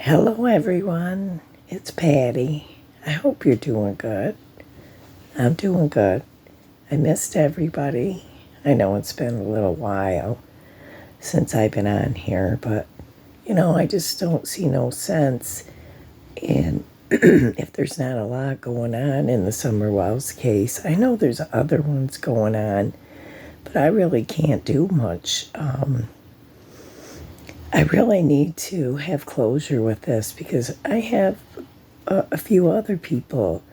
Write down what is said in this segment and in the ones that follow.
Hello, everyone. It's Patty. I hope you're doing good. I'm doing good. I missed everybody. I know it's been a little while since I've been on here, but I just don't see no sense in if there's not a lot going on in the Summer Wells case. I know there's other ones going on, but I really can't do much. I really need to have closure with this because I have a few other people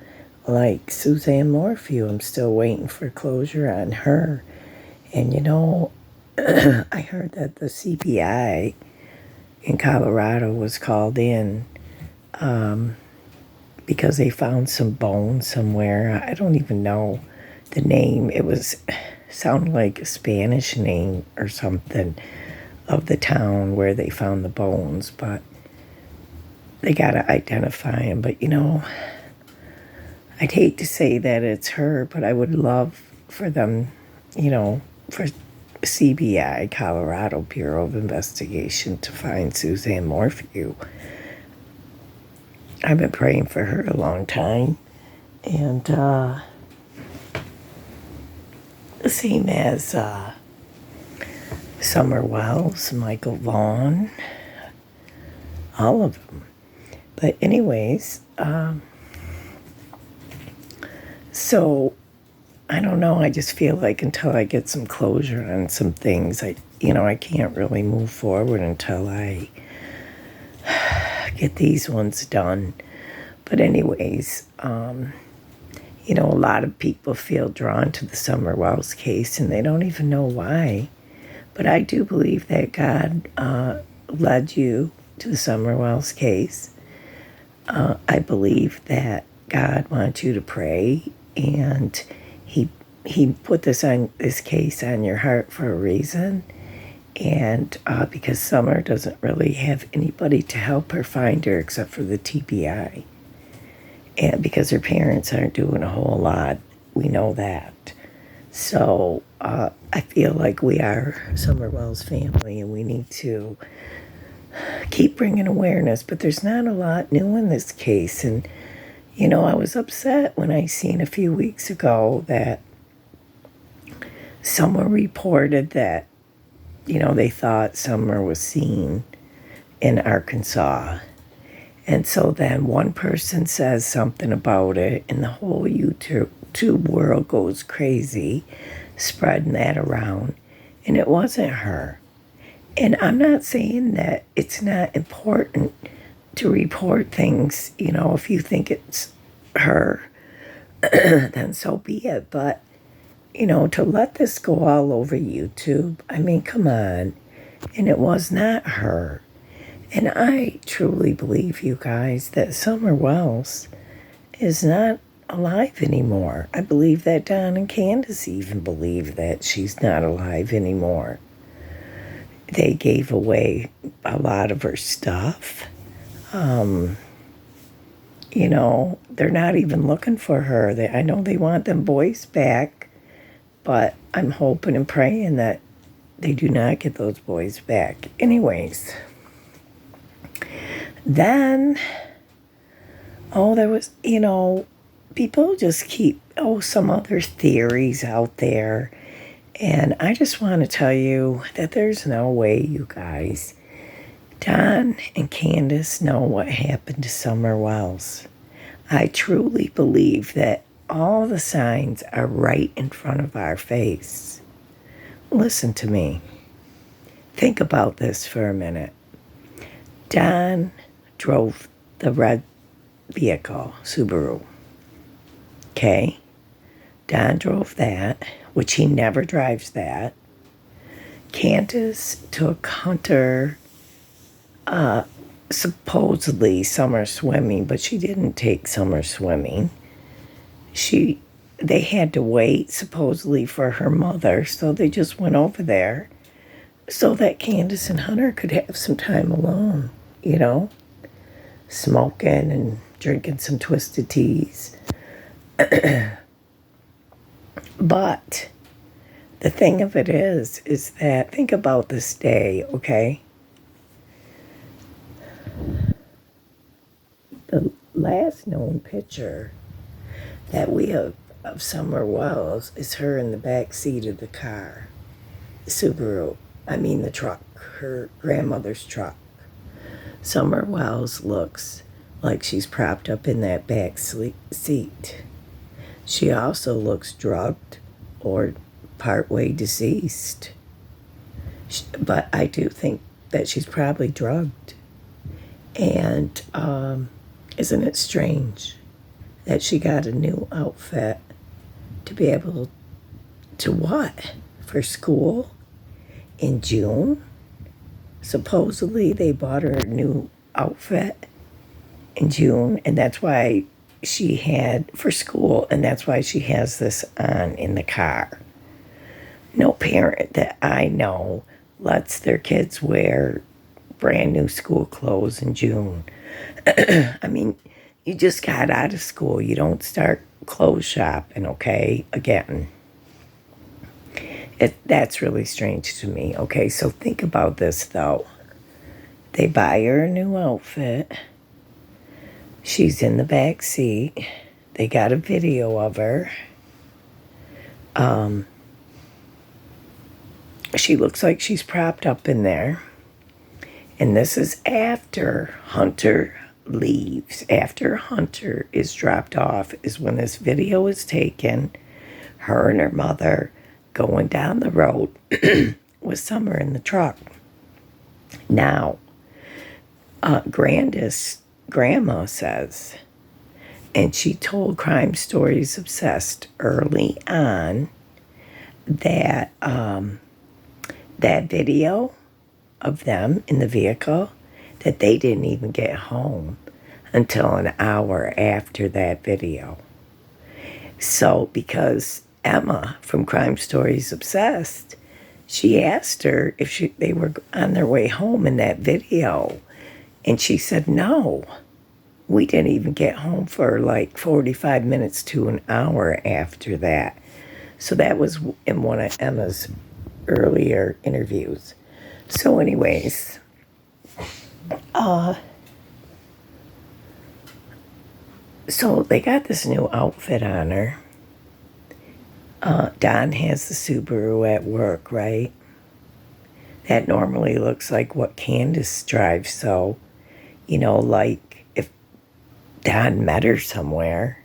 like Suzanne Morphew. I'm still waiting for closure on her. And I heard that the CPI in Colorado was called in because they found some bones somewhere. I don't even know the name. It sounded like a Spanish name or something of the town where they found the bones, but they got to identify him. But I'd hate to say that it's her, but I would love for them, for CBI, Colorado Bureau of Investigation, to find Suzanne Morphew. I've been praying for her a long time. And same as Summer Wells, Michael Vaughn, all of them. But anyways, so I don't know. I just feel like until I get some closure on some things, I can't really move forward until I get these ones done. But anyways, a lot of people feel drawn to the Summer Wells case, and they don't even know why. But I do believe that God led you to the Summer Wells case. I believe that God wants you to pray, and He put this case on your heart for a reason. And because Summer doesn't really have anybody to help her find her except for the TBI. And because her parents aren't doing a whole lot, we know that. So I feel like we are Summer Wells family, and we need to keep bringing awareness. But there's not a lot new in this case. And, I was upset when I seen a few weeks ago that someone reported that, they thought Summer was seen in Arkansas. And so then one person says something about it, and the whole YouTube world goes crazy, spreading that around. And it wasn't her. And I'm not saying that it's not important to report things. If you think it's her, then so be it. But, to let this go all over YouTube, I mean, come on. And it was not her. And I truly believe, you guys, that Summer Wells is not alive anymore. I believe that Don and Candace even believe that she's not alive anymore. They gave away a lot of her stuff. They're not even looking for her. I know they want them boys back, but I'm hoping and praying that they do not get those boys back. Anyways. Then, there was, people just keep, some other theories out there. And I just want to tell you that there's no way, you guys. Don and Candace know what happened to Summer Wells. I truly believe that all the signs are right in front of our face. Listen to me. Think about this for a minute. Don drove the red vehicle, Subaru. Okay? Don drove that, which he never drives that. Candace took Hunter, supposedly summer swimming, but she didn't take summer swimming. They had to wait, supposedly, for her mother, so they just went over there so that Candace and Hunter could have some time alone, smoking and drinking some twisted teas. But the thing of it is that, think about this day, okay? last known picture that we have of Summer Wells is her in the back seat of the car. Subaru. I mean the truck. Her grandmother's truck. Summer Wells looks like she's propped up in that back seat. She also looks drugged or partway deceased. But I do think that she's probably drugged. And isn't it strange that she got a new outfit to be able to what? For school in June? Supposedly they bought her a new outfit in June, and that's why she had for school, and that's why she has this on in the car. No parent that I know lets their kids wear brand new school clothes in June. I mean, you just got out of school. You don't start clothes shopping, okay? Again. That's really strange to me. Okay, so think about this, though. They buy her a new outfit. She's in the back seat. They got a video of her. She looks like she's propped up in there. And this is after Hunter leaves. After Hunter is dropped off is when this video is taken. Her and her mother going down the road with Summer in the truck. Now, grandma says, and she told Crime Stories Obsessed early on that that video of them in the vehicle, that they didn't even get home until an hour after that video. So, because Emma from Crime Stories Obsessed, she asked her if they were on their way home in that video. And she said, no, we didn't even get home for like 45 minutes to an hour after that. So that was in one of Emma's earlier interviews. So anyways, so they got this new outfit on her. Don has the Subaru at work, right? That normally looks like what Candace drives. So, like if Don met her somewhere,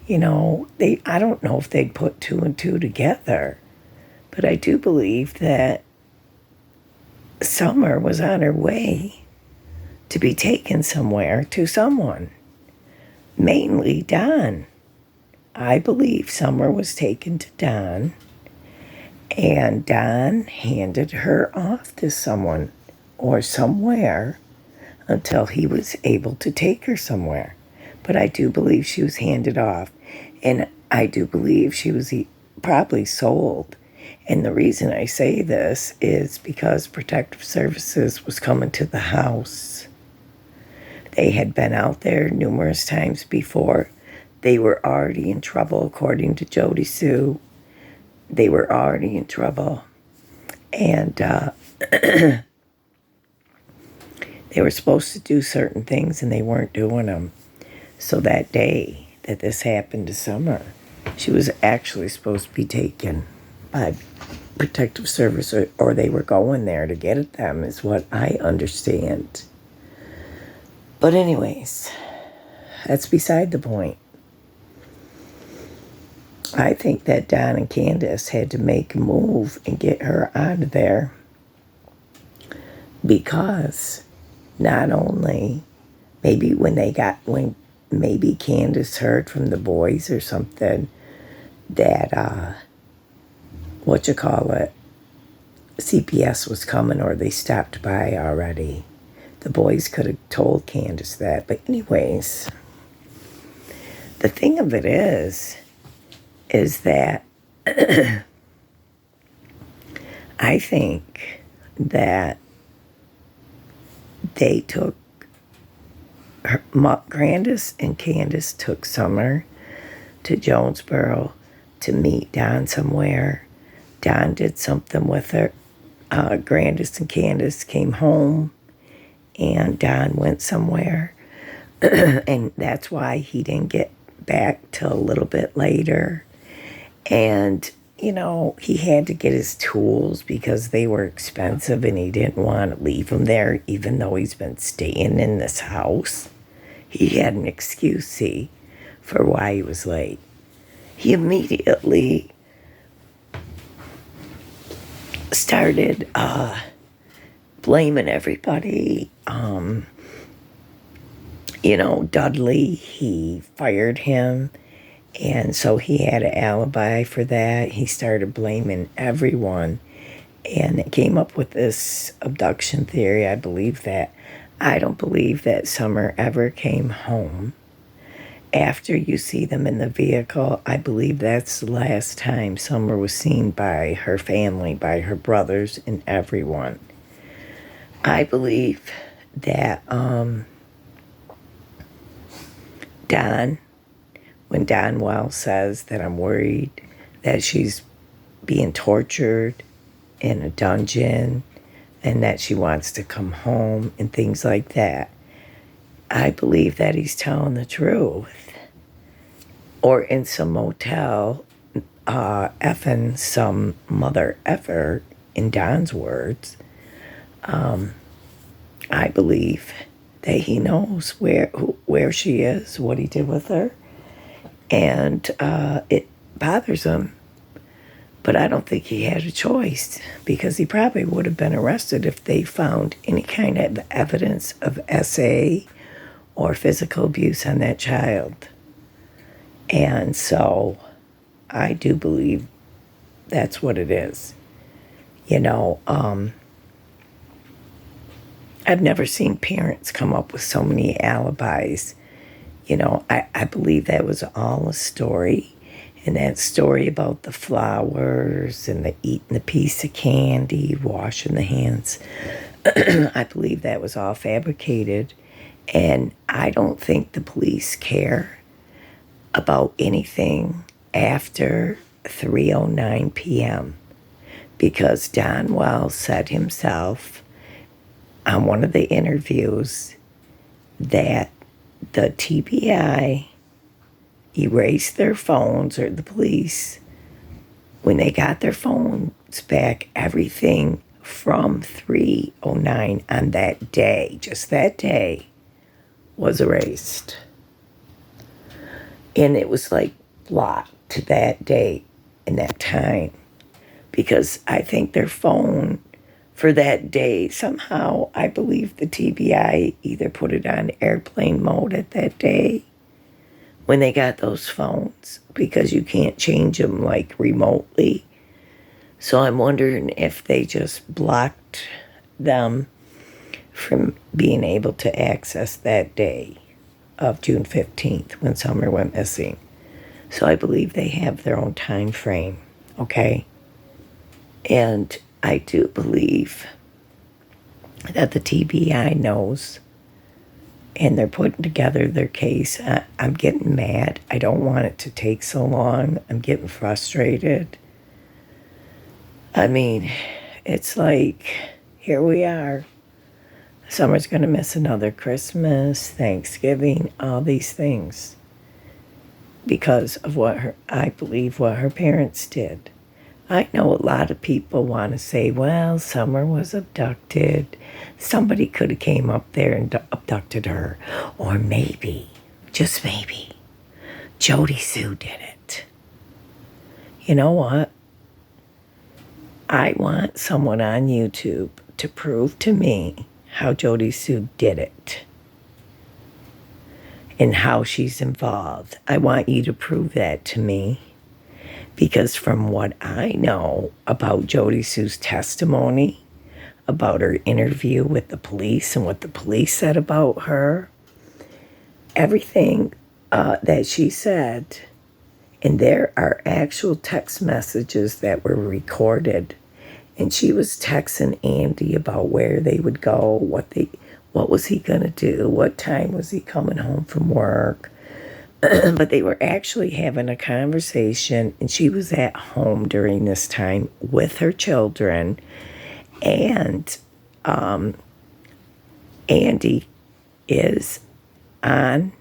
I don't know if they'd put two and two together. But I do believe that Summer was on her way to be taken somewhere to someone, mainly Don. I believe Summer was taken to Don, and Don handed her off to someone or somewhere until he was able to take her somewhere. But I do believe she was handed off, and I do believe she was probably sold. And the reason I say this is because Protective Services was coming to the house. They had been out there numerous times before. They were already in trouble, according to Jody Sue. They were already in trouble. And they were supposed to do certain things, and they weren't doing them. So that day that this happened to Summer, she was actually supposed to be taken by Protective Service, or they were going there to get at them, is what I understand. But anyways, that's beside the point. I think that Don and Candace had to make a move and get her out of there, because not only maybe when maybe Candace heard from the boys or something that CPS was coming, or they stopped by already. The boys could have told Candace that. But anyways, the thing of it is that I think that they took Grandis and Candace took Summer to Jonesboro to meet Don somewhere. Don did something with her. Grandis and Candace came home, and Don went somewhere. And that's why he didn't get back till a little bit later. And, he had to get his tools because they were expensive and he didn't want to leave them there, even though he's been staying in this house. He had an excuse, see, for why he was late. He immediately started blaming everybody. Dudley, he fired him, and so he had an alibi for that. He started blaming everyone, and it came up with this abduction theory. I don't believe that Summer ever came home. After you see them in the vehicle, I believe that's the last time Summer was seen by her family, by her brothers and everyone. I believe that when Don Wells says that I'm worried that she's being tortured in a dungeon and that she wants to come home and things like that, I believe that he's telling the truth. Or in some motel, effing some mother effer, in Don's words. I believe that he knows where she is, what he did with her, and it bothers him. But I don't think he had a choice, because he probably would have been arrested if they found any kind of evidence of SA or physical abuse on that child. And so I do believe that's what it is. I've never seen parents come up with so many alibis. I believe that was all a story. And that story about the flowers and the eating the piece of candy, washing the hands, I believe that was all fabricated. And I don't think the police care about anything after 3:09 p.m. because Don Wells said himself on one of the interviews that the TBI erased their phones, or the police, when they got their phones back, everything from 3:09 on that day, just that day, was erased. And it was like blocked to that date and that time, because I think their phone for that day, somehow I believe the TBI either put it on airplane mode at that day when they got those phones, because you can't change them like remotely. So I'm wondering if they just blocked them from being able to access that day of June 15th when Summer went missing. So I believe they have their own time frame, okay? And I do believe that the TBI knows, and they're putting together their case. I'm getting mad. I don't want it to take so long. I'm getting frustrated. I mean, it's like, here we are. Summer's going to miss another Christmas, Thanksgiving, all these things, because of I believe what her parents did. I know a lot of people want to say, well, Summer was abducted. Somebody could have came up there and abducted her. Or maybe, just maybe, Jody Sue did it. You know what? I want someone on YouTube to prove to me how Jody Sue did it and how she's involved. I want you to prove that to me, because from what I know about Jody Sue's testimony, about her interview with the police and what the police said about her, everything that she said, and there are actual text messages that were recorded, and she was texting Andy about where they would go, what was he going to do, what time was he coming home from work. But they were actually having a conversation, and she was at home during this time with her children, and Andy is on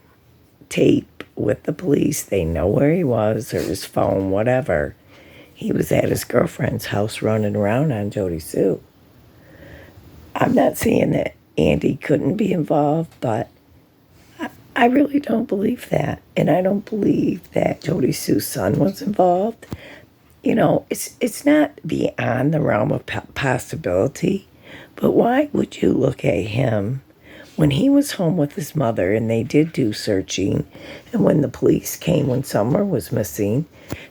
tape with the police. They know where he was, or his phone, whatever. He was at his girlfriend's house running around on Jody Sue. I'm not saying that Andy couldn't be involved, but I really don't believe that. And I don't believe that Jody Sue's son was involved. You know, it's not beyond the realm of possibility, but why would you look at him when he was home with his mother and they did do searching, and when the police came when Summer was missing,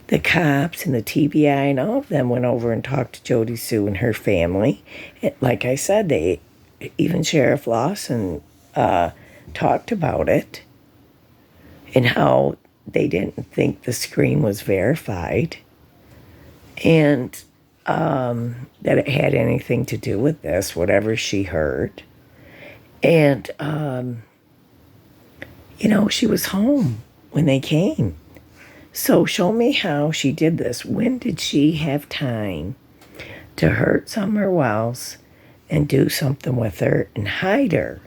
the cops and the TBI and all of them went over and talked to Jody Sue and her family. And like I said, even Sheriff Lawson talked about it and how they didn't think the screen was verified and that it had anything to do with this, whatever she heard. And, she was home when they came. So show me how she did this. When did she have time to hurt Summer Wells and do something with her and hide her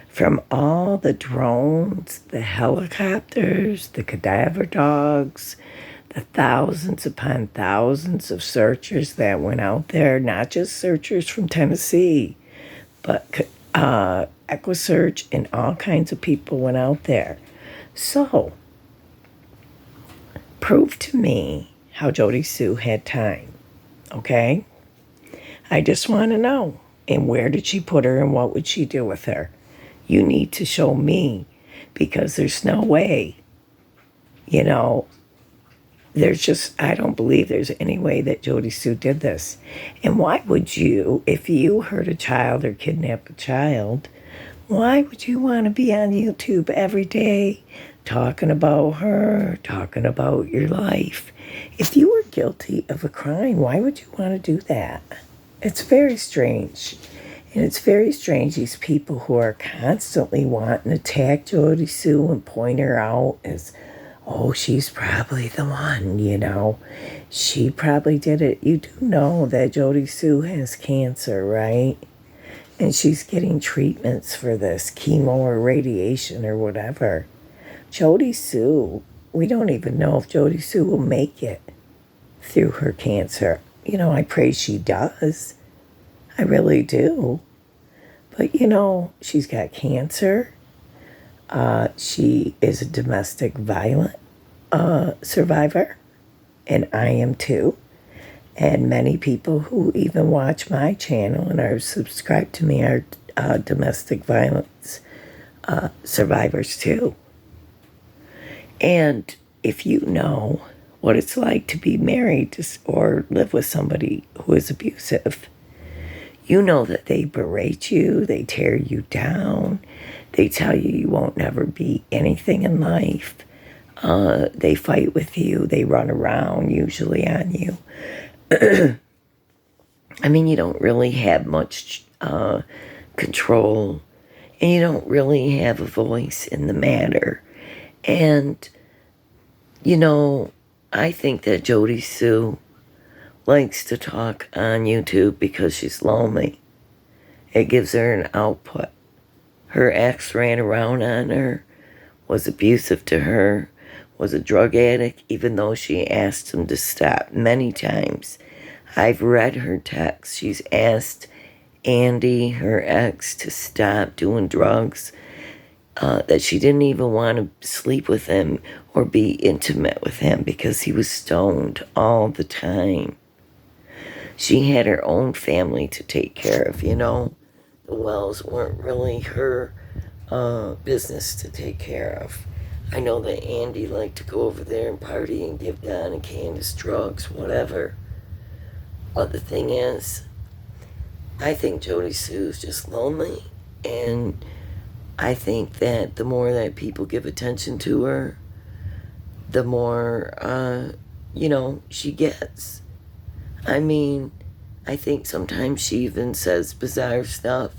from all the drones, the helicopters, the cadaver dogs, the thousands upon thousands of searchers that went out there, not just searchers from Tennessee, but EquiSearch and all kinds of people went out there. So, prove to me how Jody Sue had time, okay? I just want to know. And where did she put her and what would she do with her? You need to show me, because there's no way, I don't believe there's any way that Jody Sue did this. And why would you, if you hurt a child or kidnap a child, why would you want to be on YouTube every day talking about her, talking about your life? If you were guilty of a crime, why would you want to do that? It's very strange. And it's very strange, these people who are constantly wanting to attack Jody Sue and point her out as, oh, she's probably the one, She probably did it. You do know that Jody Sue has cancer, right? And she's getting treatments for this, chemo or radiation or whatever. Jody Sue, we don't even know if Jody Sue will make it through her cancer. I pray she does. I really do. But, she's got cancer. She is a domestic violence survivor, and I am too. And many people who even watch my channel and are subscribed to me are domestic violence survivors too. And if you know what it's like to be married or live with somebody who is abusive, you know that they berate you, they tear you down, they tell you you won't never be anything in life. They fight with you, they run around usually on you. I mean, you don't really have much control, and you don't really have a voice in the matter. And, I think that Jody Sue likes to talk on YouTube because she's lonely. It gives her an output. Her ex ran around on her, was abusive to her, was a drug addict, even though she asked him to stop many times. I've read her texts. She's asked Andy, her ex, to stop doing drugs, that she didn't even want to sleep with him or be intimate with him because he was stoned all the time. She had her own family to take care of, The Wells weren't really her business to take care of. I know that Andy liked to go over there and party and give Don and Candace drugs, whatever. But the thing is, I think Jody Sue's just lonely, and I think that the more that people give attention to her, the more, she gets. I mean, I think sometimes she even says bizarre stuff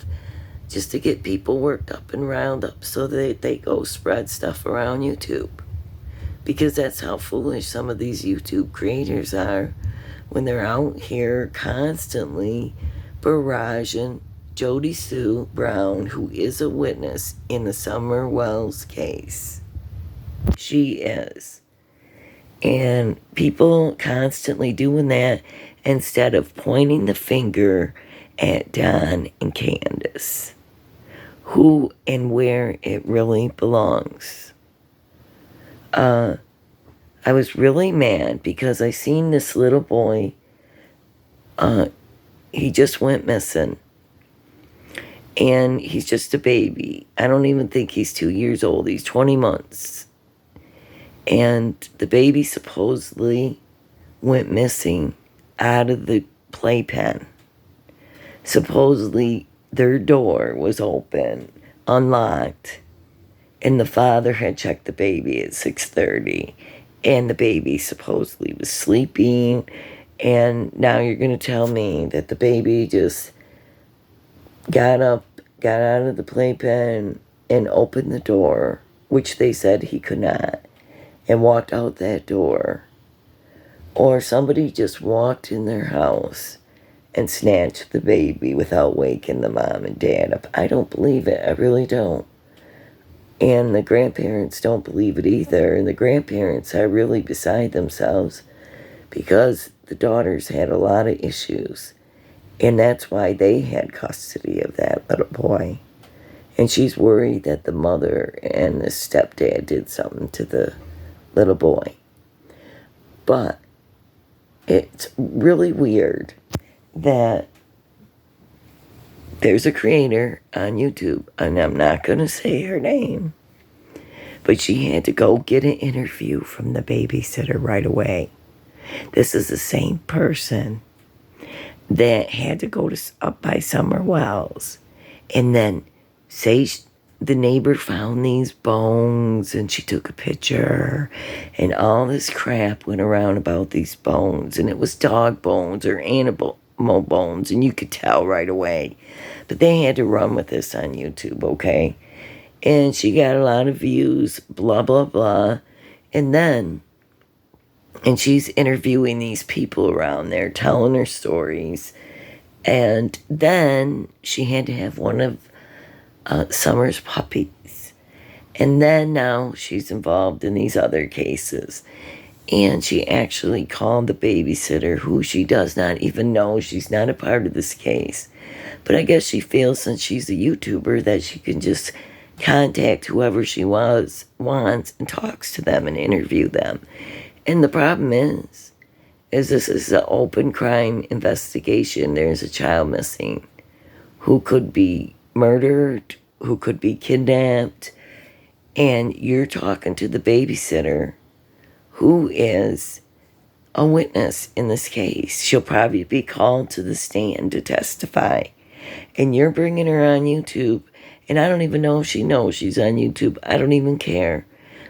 just to get people worked up and riled up so that they go spread stuff around YouTube. Because that's how foolish some of these YouTube creators are when they're out here constantly barraging Jody Sue Brown, who is a witness in the Summer Wells case. She is. And people constantly doing that instead of pointing the finger at Don and Candace, who and where it really belongs. I was really mad because I seen this little boy. He just went missing. And he's just a baby. I don't even think he's 2 years old. He's 20 months. And the baby supposedly went missing out of the playpen. Supposedly their door was open, unlocked, and the father had checked the baby at 6:30, and the baby supposedly was sleeping. And now you're going to tell me that the baby just got up, got out of the playpen, and opened the door, which they said he could not, and walked out that door. Or somebody just walked in their house and snatched the baby without waking the mom and dad up. I don't believe it. I really don't. And the grandparents don't believe it either. And the grandparents are really beside themselves because the daughters had a lot of issues. And that's why they had custody of that little boy. And she's worried that the mother and the stepdad did something to the little boy. But it's really weird that there's a creator on YouTube, and I'm not going to say her name, but she had to go get an interview from the babysitter right away. This is the same person that had to go to up by Summer Wells and then say the neighbor found these bones and she took a picture and all this crap went around about these bones, and it was dog bones or animal bones, and you could tell right away. But they had to run with this on YouTube, okay? And she got a lot of views, blah, blah, blah. And she's interviewing these people around there, telling her stories. And then she had to have one of Summer's puppies. And then now she's involved in these other cases. And she actually called the babysitter, who she does not even know. She's not a part of this case. But I guess she feels, since she's a YouTuber, that she can just contact whoever she wants and talks to them and interview them. And the problem is this is an open crime investigation. There's a child missing who could be murdered, who could be kidnapped, and you're talking to the babysitter, who is a witness in this case. She'll probably be called to the stand to testify. And you're bringing her on YouTube, and I don't even know if she knows she's on YouTube. I don't even care.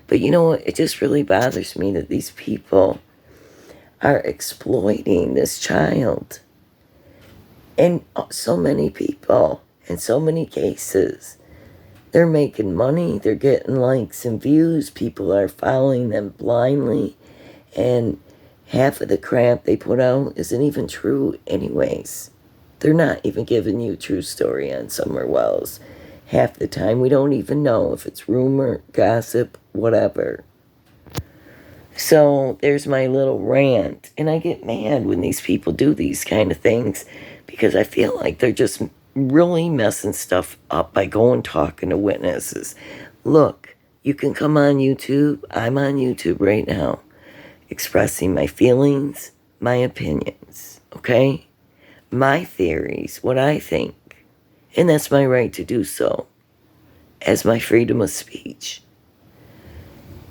But you know what? It just really bothers me that these people are exploiting this child. And so many people, in so many cases, they're making money, they're getting likes and views, people are following them blindly, and half of the crap they put out isn't even true anyways. They're not even giving you a true story on Summer Wells. Half the time we don't even know if it's rumor, gossip, whatever. So there's my little rant, and I get mad when these people do these kind of things because I feel like they're just really messing stuff up by going talking to witnesses. Look, you can come on YouTube. I'm on YouTube right now, expressing my feelings, my opinions, okay? My theories, what I think. And that's my right to do so, as my freedom of speech.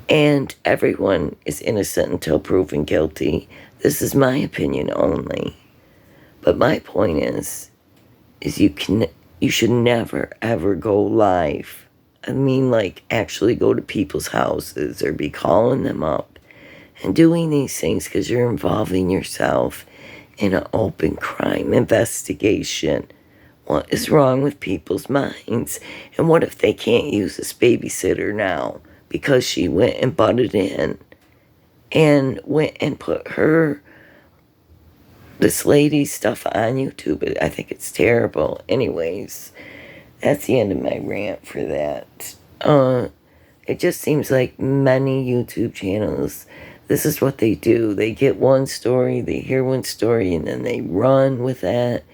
And everyone is innocent until proven guilty. This is my opinion only. But my point is you should never ever go live. I mean, like, actually go to people's houses or be calling them up and doing these things, because you're involving yourself in an open crime investigation. What is wrong with people's minds? And what if they can't use this babysitter now because she went and butted in and went and put her this lady's stuff on YouTube. I think it's terrible. Anyways, that's the end of my rant for that. It just seems like many YouTube channels, this is what they do. They get one story, they hear one story, and then they run with that.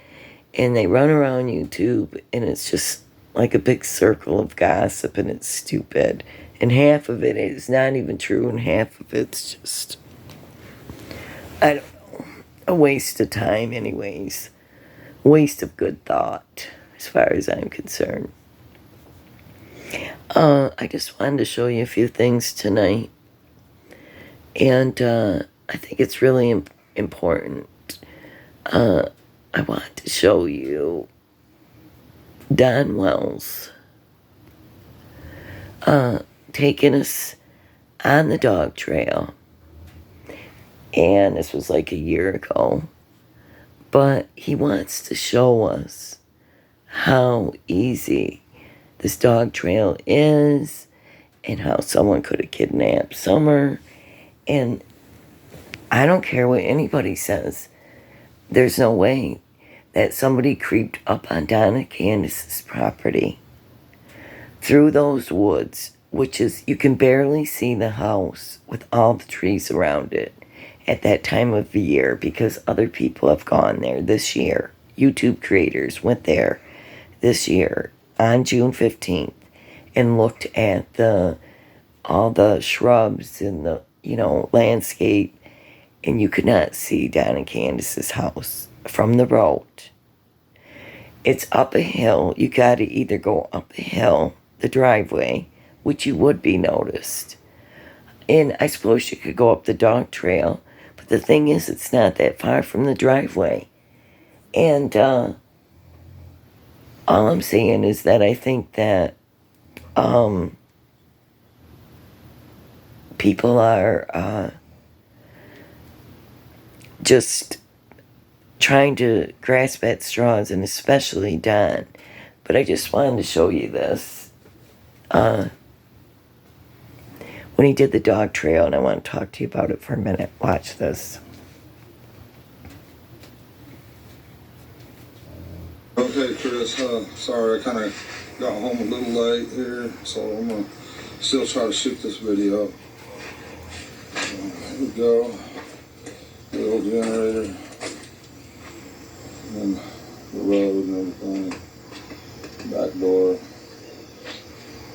And they run around YouTube, and it's just like a big circle of gossip, and it's stupid. And half of it is not even true, and half of it's just, I don't know, a waste of time anyways. Waste of good thought, as far as I'm concerned. I just wanted to show you a few things tonight. And I think it's really important. I want to show you Don Wells taking us on the dog trail. And this was like a year ago. But he wants to show us how easy this dog trail is and how someone could have kidnapped Summer. And I don't care what anybody says. There's no way that somebody creeped up on Donna Candace's property through those woods, which is, you can barely see the house with all the trees around it at that time of the year, because other people have gone there this year. YouTube creators went there this year on June 15th and looked at all the shrubs and the, landscape, and you could not see Donna Candace's house from the road. It's up a hill. You got to either go up a hill, the driveway, which you would be noticed. And I suppose you could go up the dog trail, but the thing is, it's not that far from the driveway. And all I'm saying is that I think that people are just trying to grasp at straws, and especially Don. But I just wanted to show you this. When he did the dog trail, and I want to talk to you about it for a minute. Watch this. Okay, Chris, sorry I kind of got home a little late here, so I'm going to still try to shoot this video. Here we go. The old generator. And the road and everything. Back door.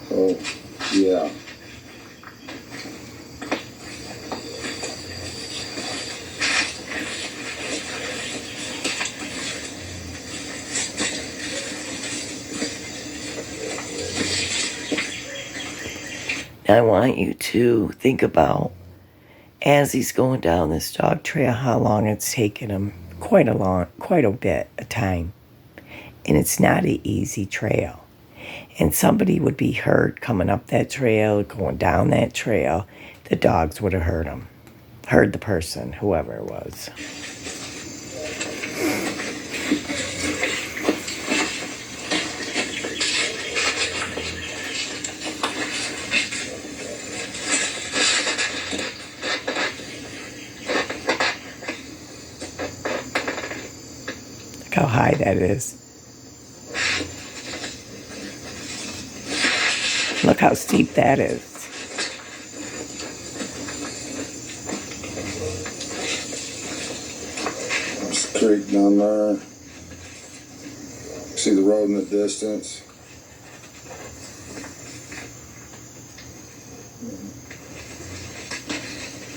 So, yeah. I want you to think about, as he's going down this dog trail, how long it's taken him. Quite a bit of time. And it's not an easy trail. And somebody would be hurt coming up that trail, going down that trail. The dogs would have heard the person, whoever it was. Look how high that is. Look how steep that is. There's the creek down there. See the road in the distance.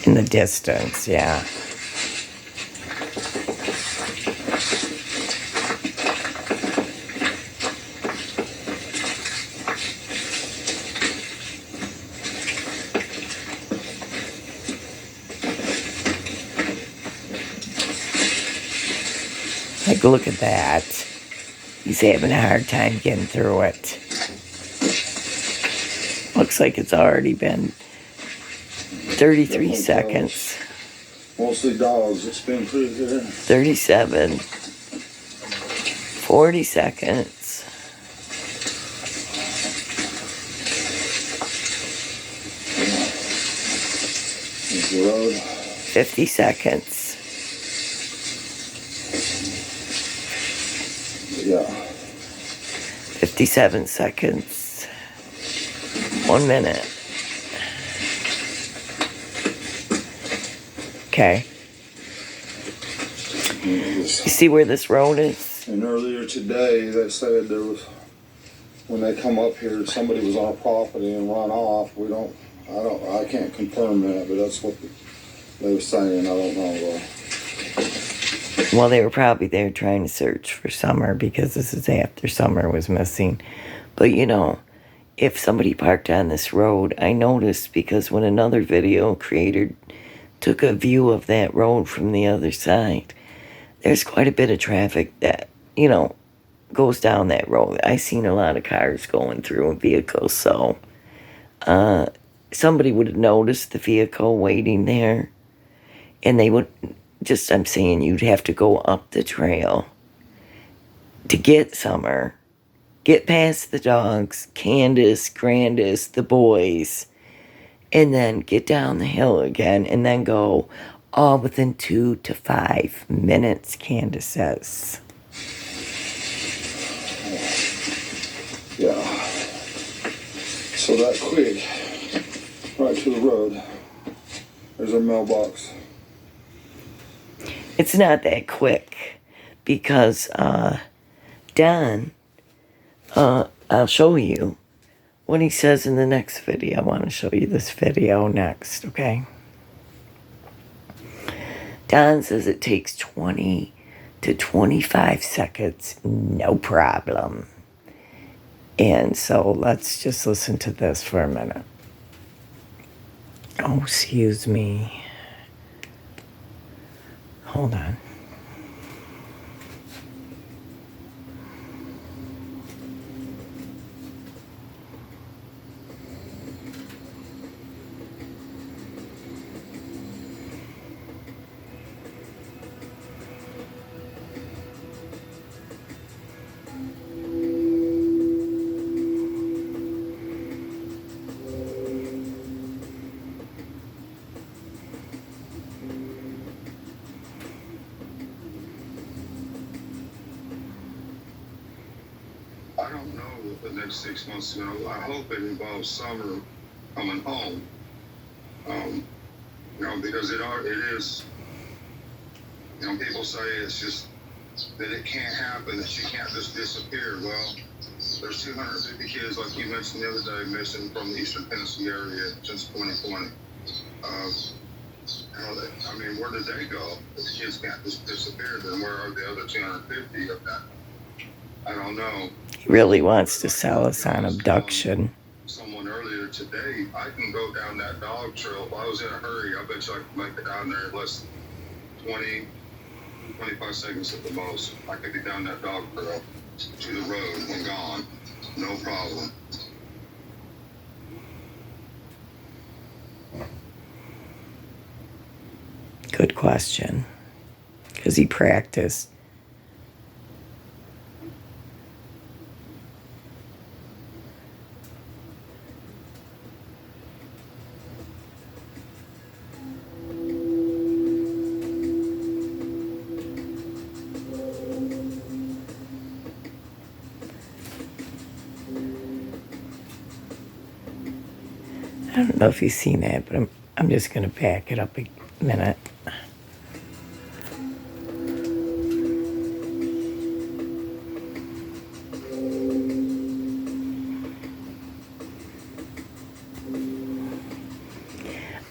In the distance, yeah. Like, look at that. He's having a hard time getting through it. Looks like it's already been 33 seconds. Mostly dogs. It's been pretty good. 37. 40 seconds. There's the road. 50 seconds. 57 seconds. 1 minute. Okay. You see where this road is? And earlier today, they said there was, when they come up here, somebody was on our property and run off. I can't confirm that, but that's what they were saying. I don't know. Well, they were probably there trying to search for Summer because this is after Summer was missing. But, you know, if somebody parked on this road, I noticed because when another video creator took a view of that road from the other side, there's quite a bit of traffic that, you know, goes down that road. I seen a lot of cars going through and vehicles, so somebody would have noticed the vehicle waiting there, and they would just, I'm saying, you'd have to go up the trail to get Summer, get past the dogs, Candace, Grandis, the boys, and then get down the hill again, and then go all within 2 to 5 minutes, Candace says. Yeah. So that quick, right to the road. There's our mailbox. It's not that quick because Don, I'll show you what he says in the next video. I want to show you this video next, okay? Don says it takes 20 to 25 seconds, no problem. And so let's just listen to this for a minute. Oh, excuse me. Hold on. I don't know what the next 6 months is going to. I hope it involves Summer coming home. Because it is. People say it's just that it can't happen, that she can't just disappear. Well, there's 250 kids, like you mentioned the other day, missing from the Eastern Tennessee area since 2020. Where did they go? If the kids can't just disappear, then where are the other 250 of that? I don't know. He really wants to sell us on abduction. Someone earlier today, I can go down that dog trail. If I was in a hurry, I bet you I could make it down there in less than 20, 25 seconds at the most. I could get down that dog trail to the road and gone. No problem. Good question. Because he practiced. I don't know if you've seen that, but I'm just going to back it up a minute.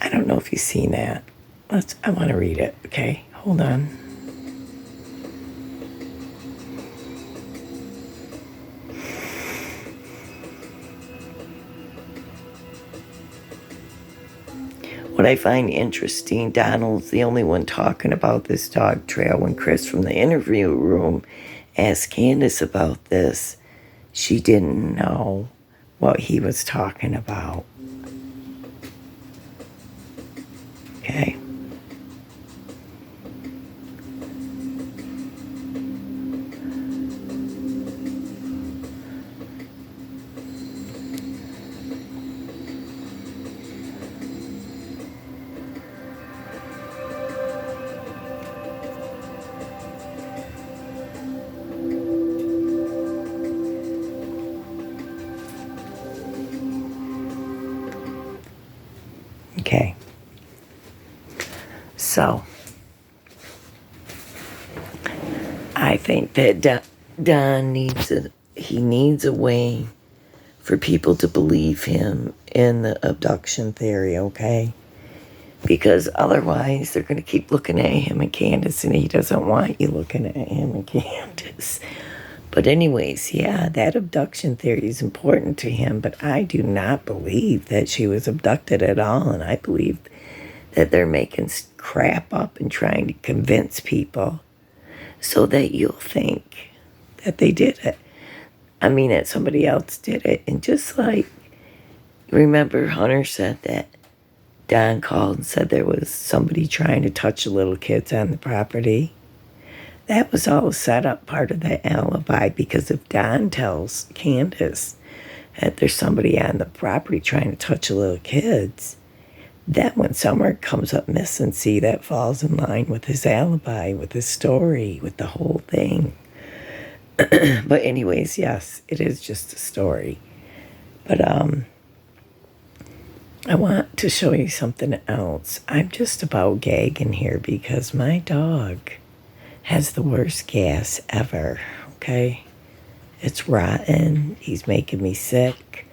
I don't know if you've seen that. I want to read it, okay? Hold on. What I find interesting, Donald's the only one talking about this dog trail. When Chris from the interview room asked Candace about this, she didn't know what he was talking about. Okay. Okay. So, I think that Don needs a way for people to believe him in the abduction theory, okay? Because otherwise they're going to keep looking at him and Candace, and he doesn't want you looking at him and Candace. But anyways, yeah, that abduction theory is important to him, but I do not believe that she was abducted at all, and I believe that they're making crap up and trying to convince people so that you'll think that they did it. I mean, that somebody else did it. And just like, remember Hunter said that Don called and said there was somebody trying to touch the little kids on the property. That was all a setup, part of the alibi, because if Don tells Candace that there's somebody on the property trying to touch the little kids, that when Summer comes up missing, see, that falls in line with his alibi, with his story, with the whole thing. But anyways, yes, it is just a story. But I want to show you something else. I'm just about gagging here because my dog has the worst gas ever, okay? It's rotten. He's making me sick.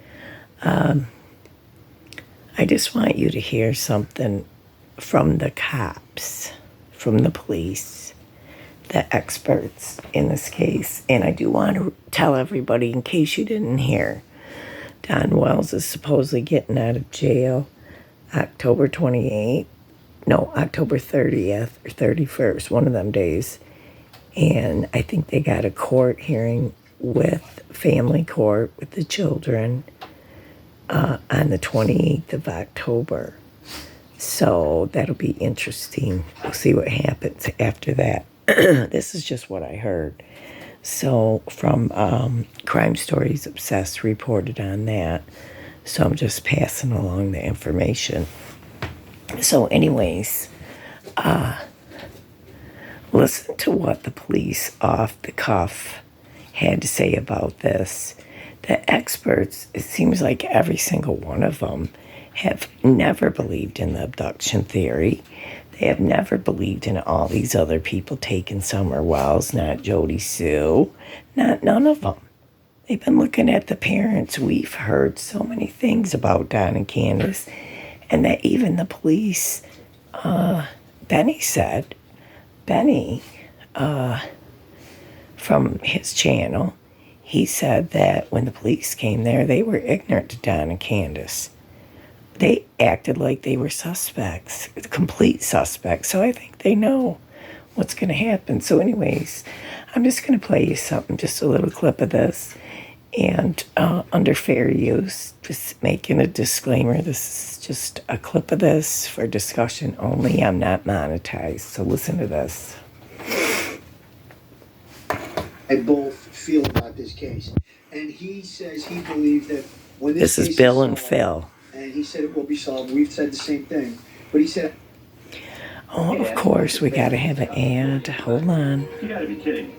I just want you to hear something from the cops, from the police, the experts in this case. And I do want to tell everybody, in case you didn't hear, Don Wells is supposedly getting out of jail October 30th or 31st, one of them days. And I think they got a court hearing with family court with the children on the 28th of October. So that'll be interesting. We'll see what happens after that. This is just what I heard. So from Crime Stories Obsessed reported on that. So I'm just passing along the information. So anyways, listen to what the police off the cuff had to say about this. The experts, it seems like every single one of them have never believed in the abduction theory. They have never believed in all these other people taking Summer Wells, not Jody Sue, none of them. They've been looking at the parents. We've heard so many things about Don and Candace, and that even the police, Benny from his channel, he said that when the police came there, they were ignorant to Don and Candace. They acted like they were suspects, complete suspects. So I think they know what's going to happen. So anyways, I'm just going to play you something, just a little clip of this. And under fair use, just making a disclaimer, this is just a clip of this for discussion only. I'm not monetized. So listen to this. I both feel about this case. And he says he believes that when this is case Bill is and solved, Phil. And he said it will be solved. We've said the same thing. But he said... Oh, of course, we got to have an ad. Hold on. You got to be kidding.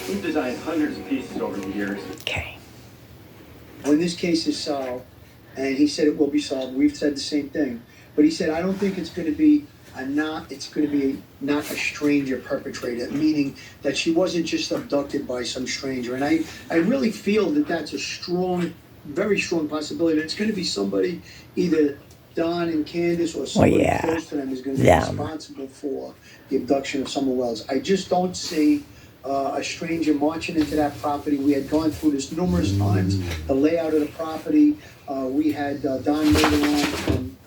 We've designed hundreds of pieces over the years. Okay. When this case is solved, and he said it will be solved, we've said the same thing. But he said, I don't think it's going to be not a stranger perpetrator, meaning that she wasn't just abducted by some stranger. And I really feel that that's a strong, very strong possibility. That it's going to be somebody, either Don and Candace or somebody close to them is going to be responsible for the abduction of Summer Wells. I just don't see a stranger marching into that property. We had gone through this numerous times, the layout of the property. We had Don Madelon from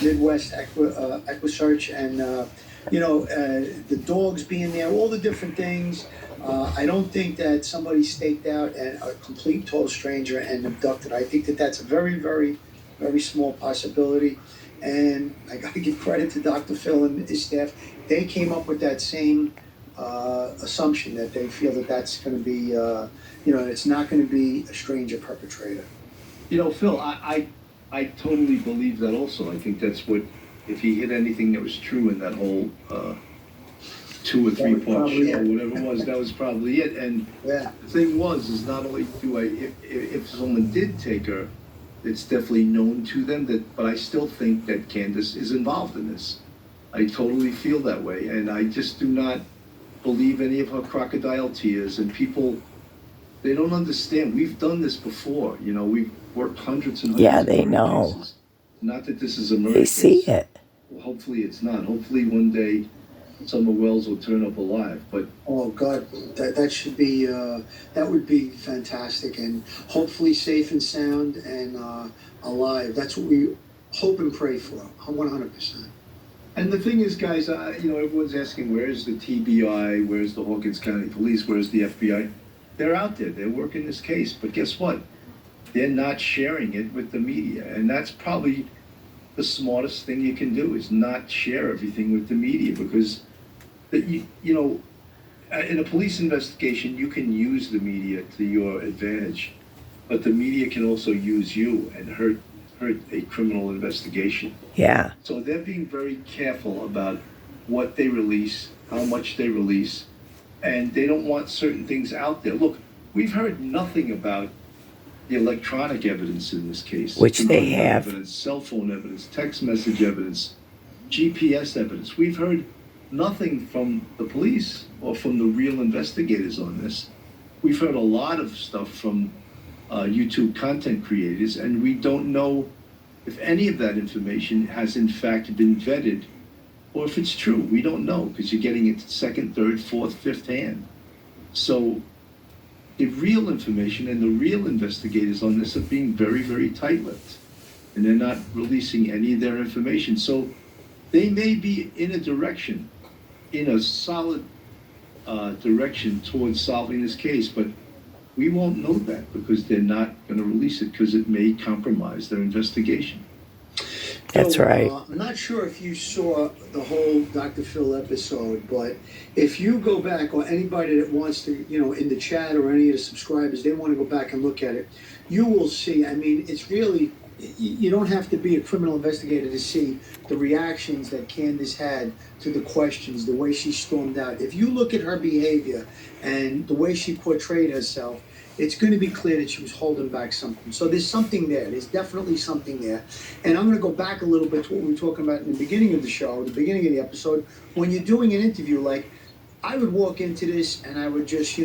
Midwest Equisearch, and the dogs being there, all the different things. I don't think that somebody staked out and a complete total stranger and abducted. I think that that's a very, very, very small possibility. And I got to give credit to Dr. Phil and his staff. They came up with that same assumption that they feel that that's going to be, it's not going to be a stranger perpetrator. Phil, I totally believe that also. I think that's what, if he hit anything that was true in that whole 2 or 3 part show, whatever it was, that was probably it. And the thing is not only do if someone did take her, it's definitely known to them but I still think that Candace is involved in this. I totally feel that way, and I just do not believe any of her crocodile tears, and people, they don't understand. We've done this before, we've worked hundreds and hundreds Yeah, of they murder know. cases. Not that this is a murder They case. see it. Well, hopefully it's not. Hopefully one day Summer Wells will turn up alive, but Oh God, that should be that would be fantastic, and hopefully safe and sound and alive. That's what we hope and pray for, 100%. And the thing is, guys, everyone's asking, where's the TBI, where's the Hawkins County Police, where's the FBI? They're out there, they're working this case, but guess what? They're not sharing it with the media, and that's probably the smartest thing you can do, is not share everything with the media, because in a police investigation, you can use the media to your advantage, but the media can also use you and hurt a criminal investigation. Yeah. So they're being very careful about what they release, how much they release, and they don't want certain things out there. Look, we've heard nothing about the electronic evidence in this case. Which they Computer have. Evidence, cell phone evidence, text message evidence, GPS evidence. We've heard nothing from the police or from the real investigators on this. We've heard a lot of stuff from YouTube content creators, and we don't know if any of that information has in fact been vetted, or if it's true. We don't know, because you're getting it second, third, fourth, fifth hand. So the real information and the real investigators on this are being very, very tight-lipped, and they're not releasing any of their information. So they may be in a solid direction towards solving this case, but we won't know that because they're not going to release it, because it may compromise their investigation. That's right. I'm not sure if you saw the whole Dr. Phil episode, but if you go back, or anybody that wants to, in the chat, or any of the subscribers, they want to go back and look at it, you will see, it's really, you don't have to be a criminal investigator to see the reactions that Candace had to the questions, the way she stormed out. If you look at her behavior and the way she portrayed herself, it's going to be clear that she was holding back something. So there's something there. There's definitely something there. And I'm going to go back a little bit to what we were talking about in the beginning of the show, the beginning of the episode. When you're doing an interview, like, I would walk into this and I would just,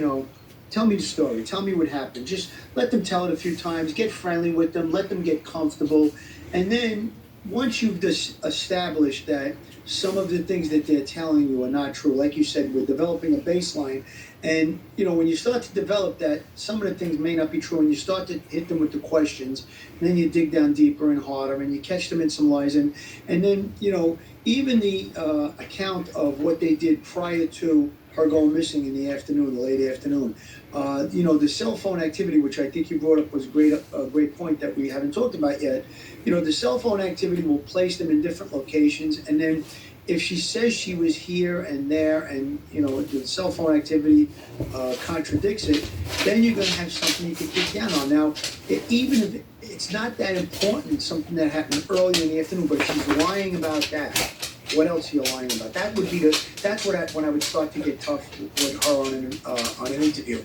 tell me the story. Tell me what happened. Just let them tell it a few times. Get friendly with them. Let them get comfortable. And then once you've established that some of the things that they're telling you are not true, like you said, we're developing a baseline. And, when you start to develop that, some of the things may not be true, and you start to hit them with the questions, and then you dig down deeper and harder, and you catch them in some lies. And then, even the account of what they did prior to her going missing in the afternoon, the late afternoon. The cell phone activity, which I think you brought up, was a great point that we haven't talked about yet. The cell phone activity will place them in different locations, and then if she says she was here and there, and the cell phone activity contradicts it, then you're going to have something you can get down on. Now, even if it's not that important, something that happened earlier in the afternoon, but she's lying about that. What else are you lying about? That would be that's when I would start to get tough with her on an interview.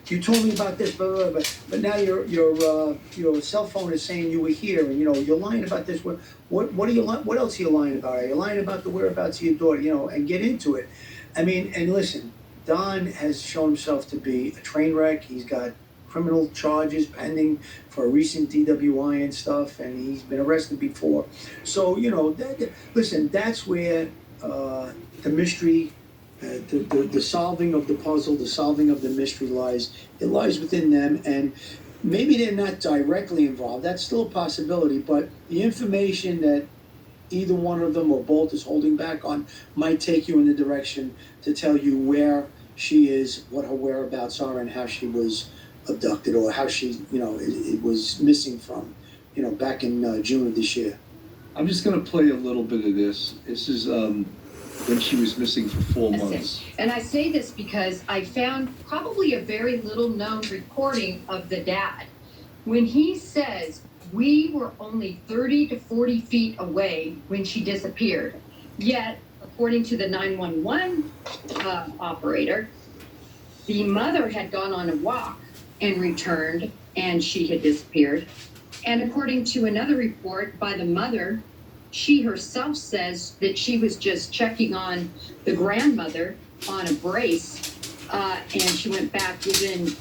You told me about this, blah, blah, blah, but now your cell phone is saying you were here, and you're lying about this. What are you? What else are you lying about? Are you lying about the whereabouts of your daughter? And get into it. And listen, Don has shown himself to be a train wreck. He's got criminal charges pending for a recent DWI and stuff, and he's been arrested before. So, listen, that's where the mystery, the solving of the puzzle, the solving of the mystery lies. It lies within them, and maybe they're not directly involved. That's still a possibility, but the information that either one of them or both is holding back on might take you in the direction to tell you where she is, what her whereabouts are, and how she was abducted, or how she, it was missing from, back in June of this year. I'm just going to play a little bit of this. This is when she was missing for 4 months. And I say this because I found probably a very little known recording of the dad. When he says, we were only 30 to 40 feet away when she disappeared. Yet, according to the 911 operator, the mother had gone on a walk and returned, and she had disappeared. And according to another report by the mother, she herself says that she was just checking on the grandmother on a brace, and she went back within,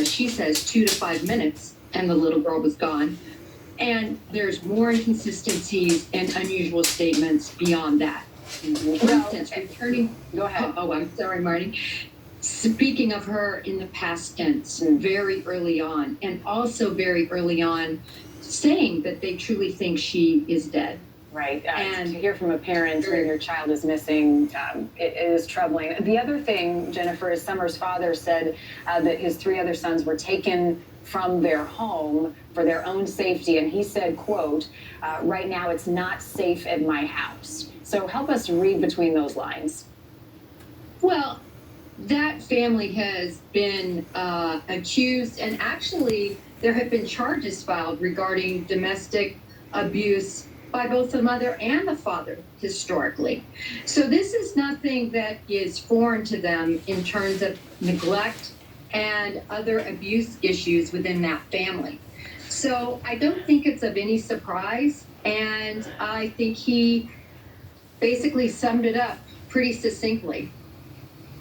she says, 2 to 5 minutes, and the little girl was gone. And there's more inconsistencies and unusual statements beyond that. For instance, returning. Go ahead. Oh, I'm sorry, Marty. Speaking of her in the past tense, very early on, and also very early on, saying that they truly think she is dead. Right. And to hear from a parent when your child is missing, it is troubling. The other thing, Jennifer, is Summer's father said that his 3 other sons were taken from their home for their own safety. And he said, quote, right now it's not safe at my house. So help us read between those lines. Well, that family has been accused, and actually there have been charges filed regarding domestic abuse by both the mother and the father historically. So this is nothing that is foreign to them in terms of neglect and other abuse issues within that family. So I don't think it's of any surprise, and I think he basically summed it up pretty succinctly.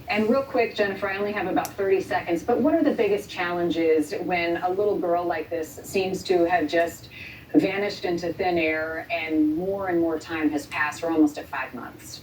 And real quick, Jennifer, I only have about 30 seconds, but what are the biggest challenges when a little girl like this seems to have just vanished into thin air and more time has passed? We're almost at 5 months.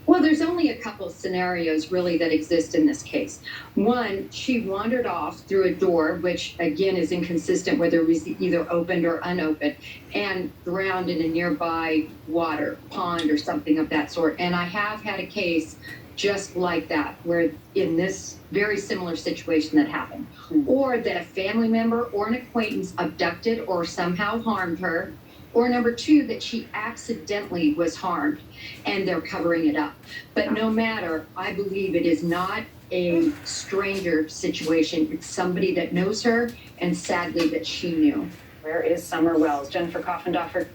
Well, there's only a couple scenarios really that exist in this case. One, she wandered off through a door, which again is inconsistent whether it was either opened or unopened, and drowned in a nearby water, pond or something of that sort. And I have had a case just like that, where in this very similar situation that happened, or that a family member or an acquaintance abducted or somehow harmed her, or number 2, that she accidentally was harmed and they're covering it up. But no matter, I believe it is not a stranger situation. It's somebody that knows her, and sadly that she knew. Where is Summer Wells? Jennifer Coffendorfer.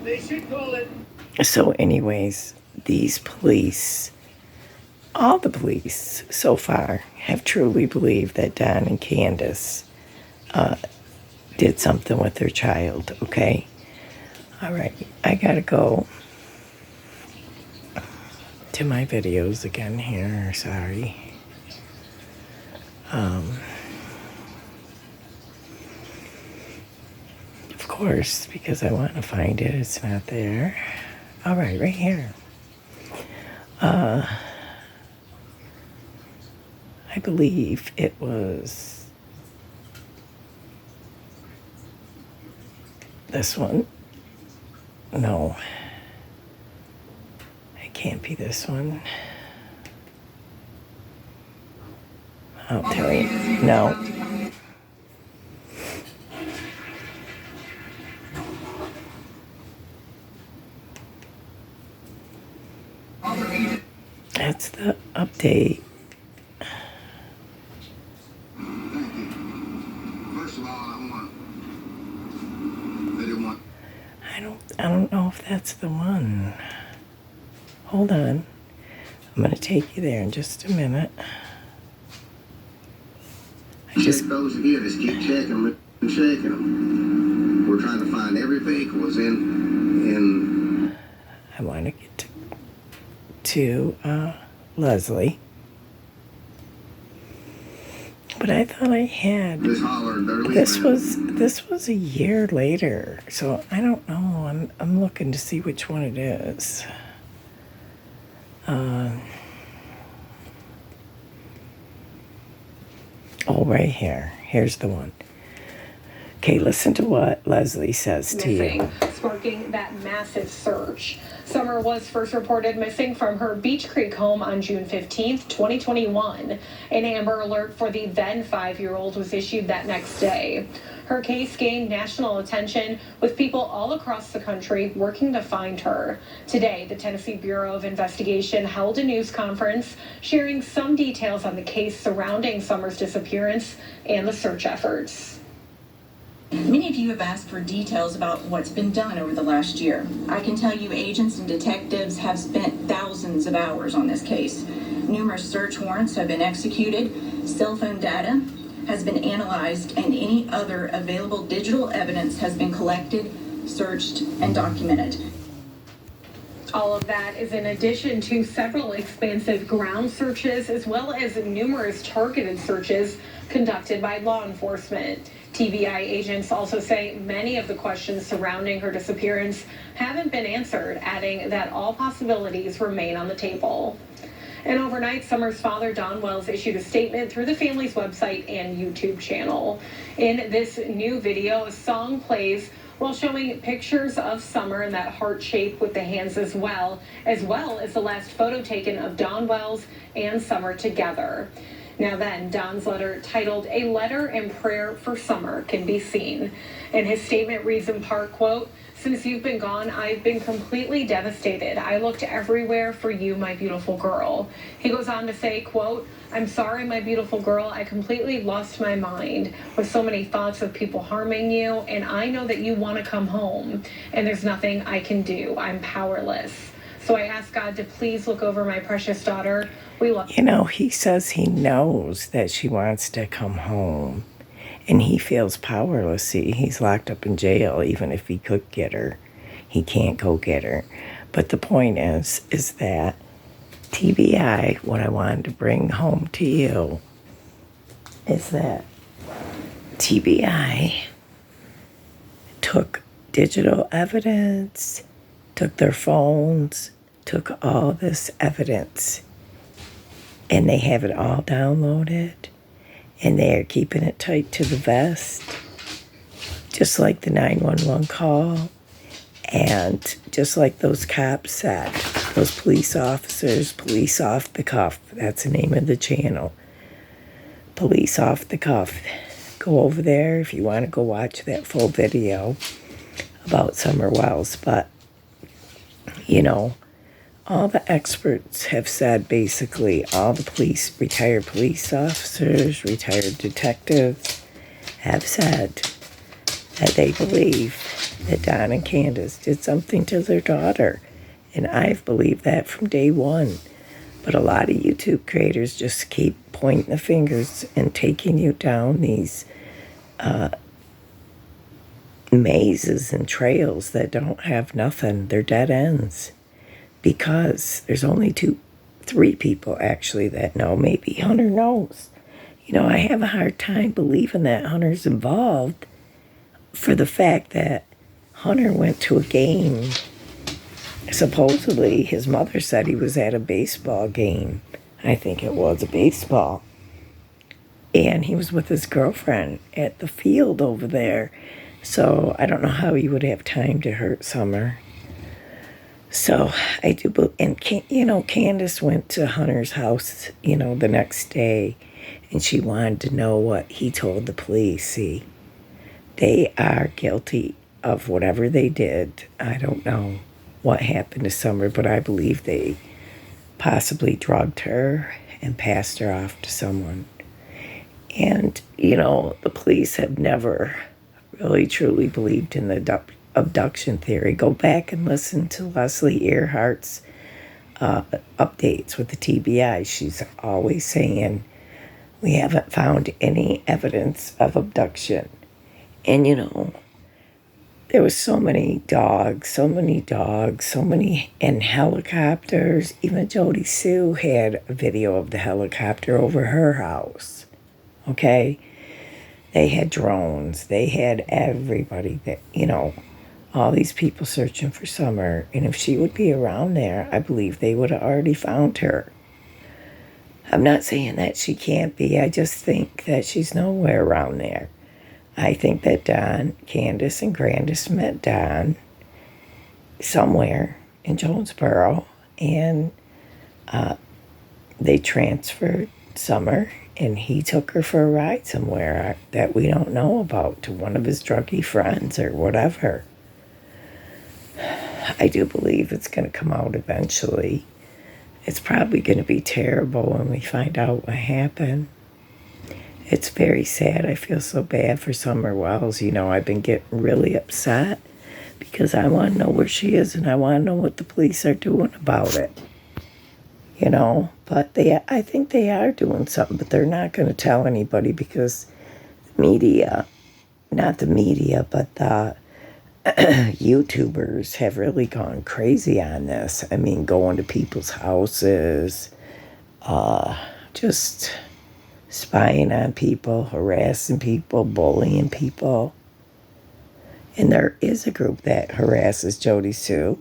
They should call it. So anyways, these police, all the police so far, have truly believed that Don and Candace did something with their child, okay? All right, I gotta go to my videos again here, sorry. Of course, because I want to find it, it's not there. All right, right here. I believe it was this one. No, it can't be this one. I'll tell you. No. That's the update. First of all, I don't know if that's the one. Hold on. I'm gonna take you there in just a minute. Check those again. Just keep checking them and shaking them. We're trying to find every vehicle was in. I want to get to Leslie. But I thought I had. This holler, they're leaving. This was a year later, so I don't know. I'm looking to see which one it is. Oh, right here. Here's the one. Okay, listen to what Leslie says to you. Sparking that massive search. Summer was first reported missing from her Beach Creek home on June 15th, 2021. An Amber Alert for the then 5-year-old was issued that next day. Her case gained national attention, with people all across the country working to find her. Today, the Tennessee Bureau of Investigation held a news conference sharing some details on the case surrounding Summer's disappearance and the search efforts. Many of you have asked for details about what's been done over the last year. I can tell you agents and detectives have spent thousands of hours on this case. Numerous search warrants have been executed, cell phone data, has been analyzed and any other available digital evidence has been collected, searched, and documented. All of that is in addition to several expansive ground searches as well as numerous targeted searches conducted by law enforcement. TBI agents also say many of the questions surrounding her disappearance haven't been answered, adding that all possibilities remain on the table. And overnight, Summer's father, Don Wells, issued a statement through the family's website and YouTube channel. In this new video, a song plays while showing pictures of Summer in that heart shape with the hands as well as the last photo taken of Don Wells and Summer together. Now then, Don's letter titled "A Letter and Prayer for Summer" can be seen. And his statement reads in part, quote, "Since you've been gone, I've been completely devastated. I looked everywhere for you, my beautiful girl." He goes on to say, quote, "I'm sorry, my beautiful girl. I completely lost my mind with so many thoughts of people harming you, and I know that you want to come home, and there's nothing I can do. I'm powerless. So I ask God to please look over my precious daughter. We love." You know, he says he knows that she wants to come home, and he feels powerless. See, he's locked up in jail. Even if he could get her, he can't go get her. But the point is that TBI, what I wanted to bring home to you is that TBI took digital evidence, took their phones, took all this evidence, and they have it all downloaded, and they are keeping it tight to the vest, just like the 911 call, and just like those cops said, those police officers, Police Off the Cuff, that's the name of the channel, Police Off the Cuff. Go over there if you want to go watch that full video about Summer Wells. But, you know, all the experts have said, basically, all the retired police officers, retired detectives have said that they believe that Don and Candace did something to their daughter. And I've believed that from day one. But a lot of YouTube creators just keep pointing the fingers and taking you down these mazes and trails that don't have nothing. They're dead ends. Because there's only 3 people actually that know. Maybe Hunter knows. You know, I have a hard time believing that Hunter's involved for the fact that Hunter went to a game. Supposedly, his mother said he was at a baseball game. I think it was a baseball. And he was with his girlfriend at the field over there. So I don't know how he would have time to hurt Summer. So I do, and you know, Candace went to Hunter's house, you know, the next day, and she wanted to know what he told the police. See, they are guilty of whatever they did. I don't know what happened to Summer, but I believe they possibly drugged her and passed her off to someone. And, you know, the police have never really truly believed in the abduction theory. Go back and listen to Leslie Earhart's updates with the TBI. She's always saying, we haven't found any evidence of abduction. And, you know, there was so many dogs, and helicopters. Even Jody Sue had a video of the helicopter over her house. Okay? They had drones. They had everybody that, you know, all these people searching for Summer. And if she would be around there, I believe they would have already found her. I'm not saying that she can't be. I just think that she's nowhere around there. I think that Don, Candace, and Grandis met Don somewhere in Jonesboro, and they transferred Summer, and he took her for a ride somewhere that we don't know about, to one of his druggy friends or whatever. I do believe it's going to come out eventually. It's probably going to be terrible when we find out what happened. It's very sad. I feel so bad for Summer Wells. You know, I've been getting really upset because I want to know where she is, and I want to know what the police are doing about it. You know, but I think they are doing something, but they're not going to tell anybody because media, not the media, but the YouTubers have really gone crazy on this. I mean, going to people's houses, just spying on people, harassing people, bullying people. And there is a group that harasses Jody Sue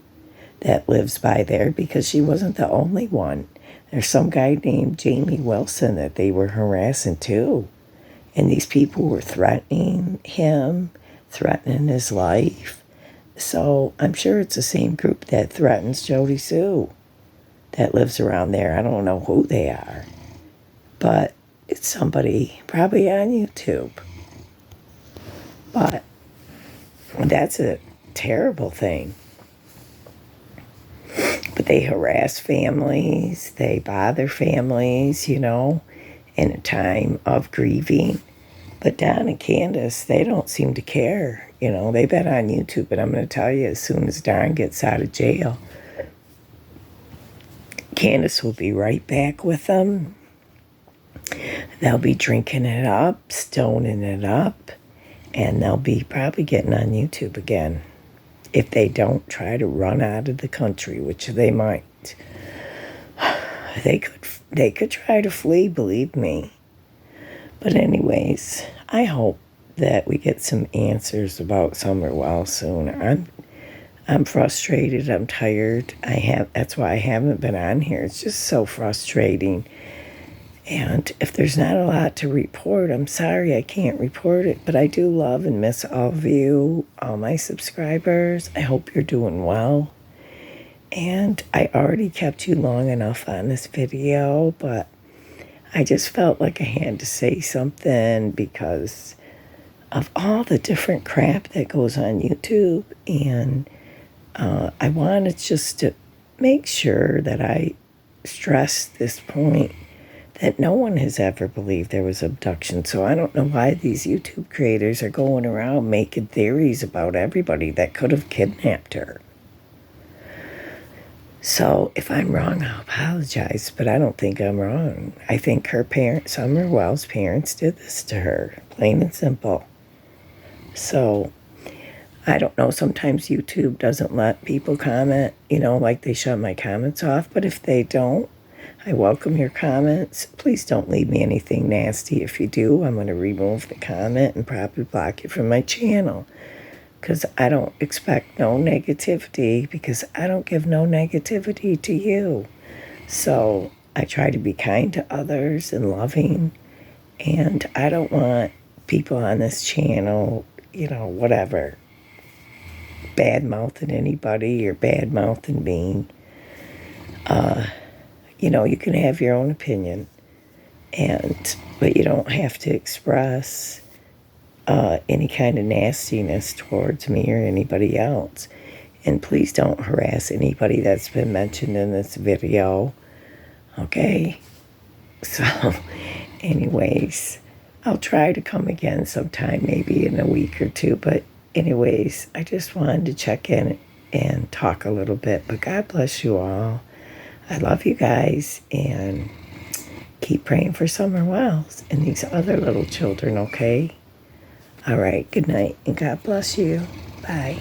that lives by there because she wasn't the only one. There's some guy named Jamie Wilson that they were harassing too. And these people were threatening him, threatening his life. So I'm sure it's the same group that threatens Jody Sue that lives around there. I don't know who they are. But it's somebody probably on YouTube. But that's a terrible thing. But they harass families, they bother families, you know, in a time of grieving. But Don and Candace, they don't seem to care. You know, they've been on YouTube, but I'm going to tell you, as soon as Don gets out of jail, Candace will be right back with them. They'll be drinking it up, stoning it up, and they'll be probably getting on YouTube again. If they don't try to run out of the country, which they might. They could try to flee, believe me. But anyways, I hope that we get some answers about Summerwell soon. I'm frustrated, I'm tired. That's why I haven't been on here. It's just so frustrating. And if there's not a lot to report, I'm sorry I can't report it, but I do love and miss all of you, all my subscribers. I hope you're doing well. And I already kept you long enough on this video, but I just felt like I had to say something because of all the different crap that goes on YouTube. And I wanted just to make sure that I stress this point that no one has ever believed there was abduction. So I don't know why these YouTube creators are going around making theories about everybody that could have kidnapped her. So if I'm wrong, I'll apologize, but I don't think I'm wrong. I think her parents, Summerwell's parents, did this to her, plain and simple. So I don't know, sometimes YouTube doesn't let people comment, you know, like they shut my comments off, but if they don't, I welcome your comments. Please don't leave me anything nasty. If you do, I'm going to remove the comment and probably block you from my channel. Because I don't expect no negativity, because I don't give no negativity to you. So I try to be kind to others and loving. And I don't want people on this channel, you know, whatever, bad-mouthing anybody or bad-mouthing me. You know, you can have your own opinion, but you don't have to express any kind of nastiness towards me or anybody else. And please don't harass anybody that's been mentioned in this video, okay? So, anyways, I'll try to come again sometime, maybe in a week or two, but anyways, I just wanted to check in and talk a little bit, but God bless you all. I love you guys, and keep praying for Summerwells and these other little children, okay? All right, good night, and God bless you. Bye.